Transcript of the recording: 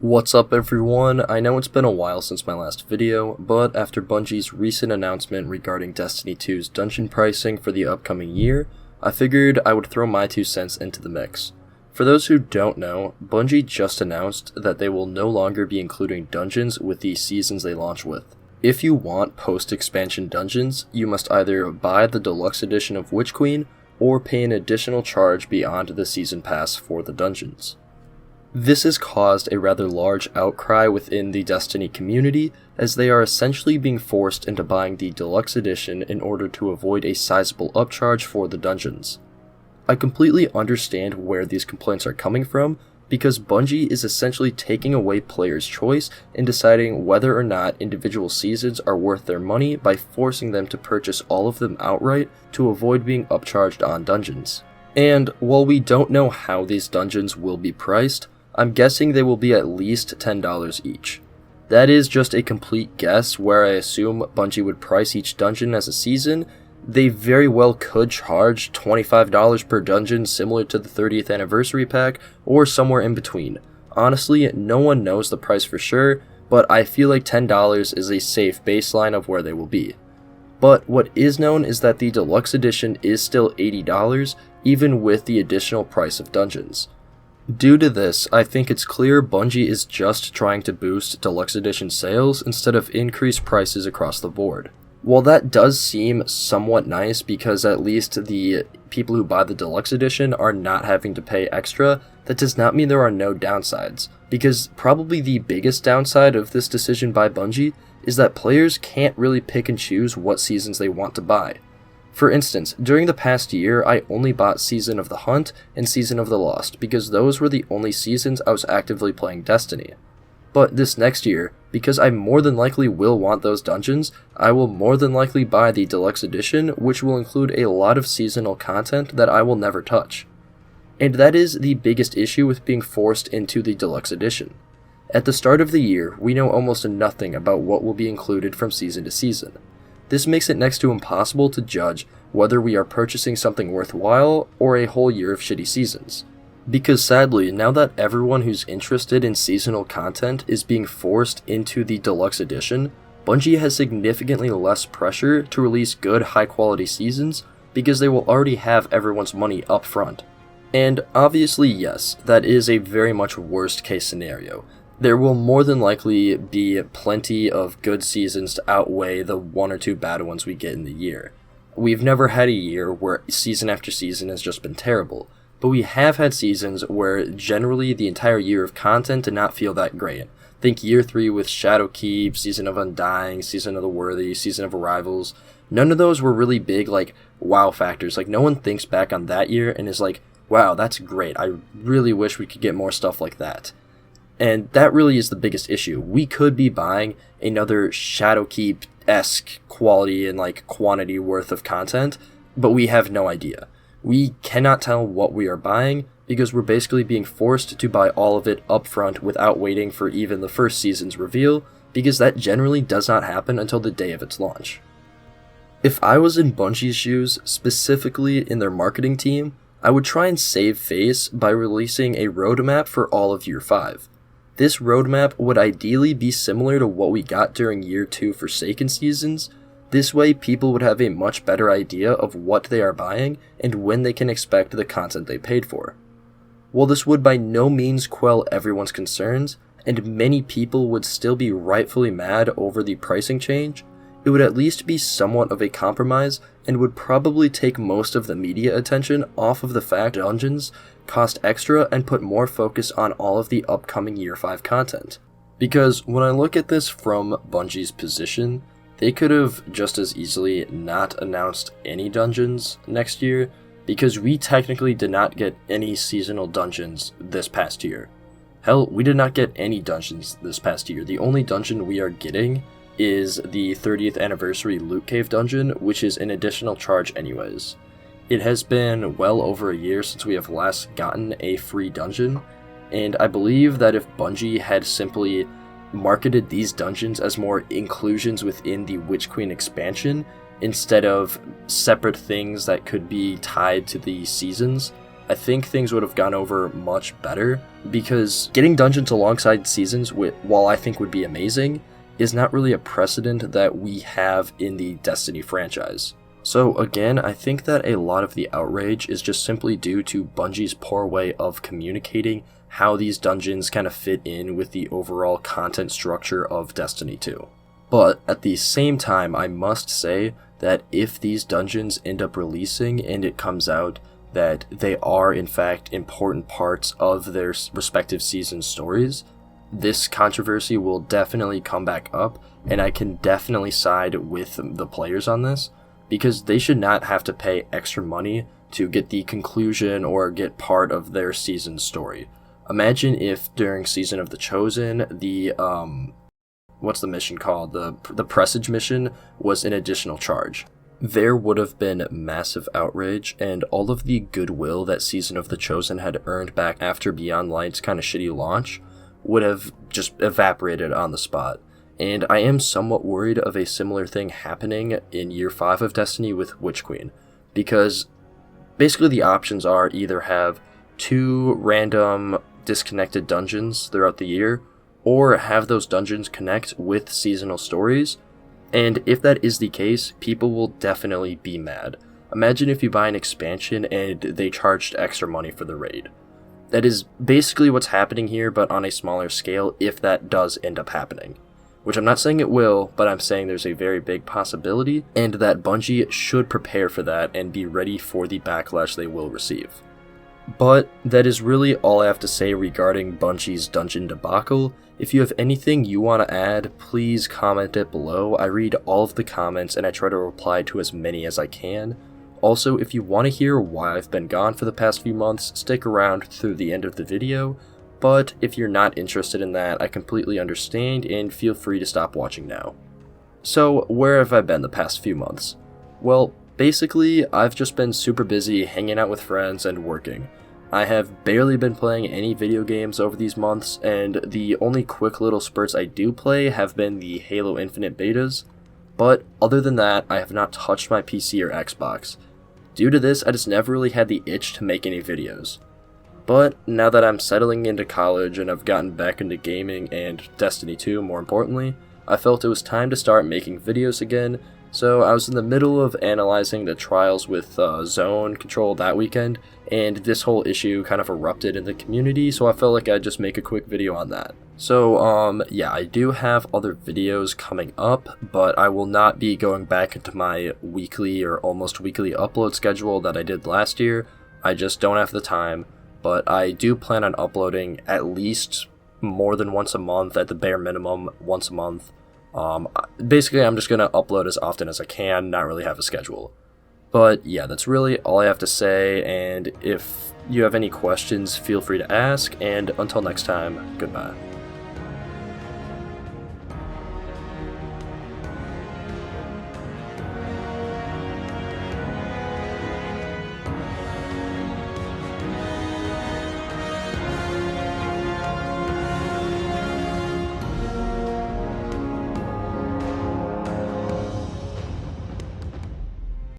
What's up everyone? I know it's been a while since my last video, but after Bungie's recent announcement regarding Destiny 2's dungeon pricing for the upcoming year, I figured I would throw my 2 cents into the mix. For those who don't know, Bungie just announced that they will no longer be including dungeons with the seasons they launch with. If you want post-expansion dungeons, you must either buy the deluxe edition of Witch Queen, or pay an additional charge beyond the season pass for the dungeons. This has caused a rather large outcry within the Destiny community, as they are essentially being forced into buying the deluxe edition in order to avoid a sizable upcharge for the dungeons. I completely understand where these complaints are coming from, because Bungie is essentially taking away players' choice in deciding whether or not individual seasons are worth their money by forcing them to purchase all of them outright to avoid being upcharged on dungeons. And while we don't know how these dungeons will be priced, I'm guessing they will be at least $10 each. That is just a complete guess where I assume Bungie would price each dungeon as a season. They very well could charge $25 per dungeon similar to the 30th anniversary pack, or somewhere in between. Honestly, no one knows the price for sure, but I feel like $10 is a safe baseline of where they will be. But what is known is that the deluxe edition is still $80, even with the additional price of dungeons. Due to this, I think it's clear Bungie is just trying to boost deluxe edition sales instead of increase prices across the board. While that does seem somewhat nice because at least the people who buy the deluxe edition are not having to pay extra, that does not mean there are no downsides, because probably the biggest downside of this decision by Bungie is that players can't really pick and choose what seasons they want to buy. For instance, during the past year, I only bought Season of the Hunt and Season of the Lost because those were the only seasons I was actively playing Destiny. But this next year, because I more than likely will want those dungeons, I will more than likely buy the deluxe edition, which will include a lot of seasonal content that I will never touch. And that is the biggest issue with being forced into the deluxe edition. At the start of the year, we know almost nothing about what will be included from season to season. This makes it next to impossible to judge whether we are purchasing something worthwhile or a whole year of shitty seasons. Because sadly, now that everyone who's interested in seasonal content is being forced into the deluxe edition, Bungie has significantly less pressure to release good high quality seasons because they will already have everyone's money up front. And obviously yes, that is a very much worst case scenario. There will more than likely be plenty of good seasons to outweigh the 1 or 2 bad ones we get in the year. We've never had a year where season after season has just been terrible, but we have had seasons where generally the entire year of content did not feel that great. Think year 3 with Shadowkeep, Season of Undying, Season of the Worthy, Season of Arrivals. None of those were really big like wow factors. Like no one thinks back on that year and is like, wow, that's great. I really wish we could get more stuff like that. And that really is the biggest issue. We could be buying another Shadowkeep-esque quality and like quantity worth of content, but we have no idea. We cannot tell what we are buying because we're basically being forced to buy all of it up front without waiting for even the first season's reveal, because that generally does not happen until the day of its launch. If I was in Bungie's shoes, specifically in their marketing team, I would try and save face by releasing a roadmap for all of Year 5. This roadmap would ideally be similar to what we got during Year 2 Forsaken seasons. This way, people would have a much better idea of what they are buying and when they can expect the content they paid for. While this would by no means quell everyone's concerns, and many people would still be rightfully mad over the pricing change, it would at least be somewhat of a compromise and would probably take most of the media attention off of the fact dungeons cost extra and put more focus on all of the upcoming Year 5 content. Because when I look at this from Bungie's position, they could have just as easily not announced any dungeons next year, because we technically did not get any seasonal dungeons this past year. Hell, we did not get any dungeons this past year. The only dungeon we are getting is the 30th anniversary Loot Cave dungeon, which is an additional charge anyways. It has been well over a year since we have last gotten a free dungeon, and I believe that if Bungie had simply marketed these dungeons as more inclusions within the Witch Queen expansion, instead of separate things that could be tied to the seasons, I think things would have gone over much better, because getting dungeons alongside seasons, while I think would be amazing, is not really a precedent that we have in the Destiny franchise. So again, I think that a lot of the outrage is just simply due to Bungie's poor way of communicating how these dungeons kind of fit in with the overall content structure of Destiny 2. But at the same time, I must say that if these dungeons end up releasing and it comes out that they are in fact important parts of their respective season stories, this controversy will definitely come back up, and I can definitely side with the players on this, because they should not have to pay extra money to get the conclusion or get part of their season story. Imagine if during Season of the Chosen, the what's the mission called? The Presage mission was an additional charge. There would have been massive outrage, and all of the goodwill that Season of the Chosen had earned back after Beyond Light's kind of shitty launch would have just evaporated on the spot. And I am somewhat worried of a similar thing happening in Year 5 of Destiny with Witch Queen, because basically the options are either have 2 random disconnected dungeons throughout the year, or have those dungeons connect with seasonal stories. And if that is the case, people will definitely be mad. Imagine if you buy an expansion and they charged extra money for the raid. That is basically what's happening here, but on a smaller scale, if that does end up happening. Which I'm not saying it will, but I'm saying there's a very big possibility, and that Bungie should prepare for that and be ready for the backlash they will receive. But that is really all I have to say regarding Bungie's dungeon debacle. If you have anything you want to add, please comment it below. I read all of the comments and I try to reply to as many as I can. Also, if you want to hear why I've been gone for the past few months, stick around through the end of the video. But if you're not interested in that, I completely understand, and feel free to stop watching now. So, where have I been the past few months? Well, basically, I've just been super busy hanging out with friends and working. I have barely been playing any video games over these months, and the only quick little spurts I do play have been the Halo Infinite betas. But other than that, I have not touched my PC or Xbox. Due to this, I just never really had the itch to make any videos. But now that I'm settling into college and I've gotten back into gaming and Destiny 2 more importantly, I felt it was time to start making videos again, so I was in the middle of analyzing the trials with zone control that weekend, and this whole issue kind of erupted in the community, so I felt like I'd just make a quick video on that. So yeah, I do have other videos coming up, but I will not be going back into my weekly or almost weekly upload schedule that I did last year. I just don't have the time. But I do plan on uploading at least more than once a month, at the bare minimum, once a month. Basically, I'm just going to upload as often as I can, not really have a schedule. But yeah, that's really all I have to say, and if you have any questions, feel free to ask, and until next time, goodbye.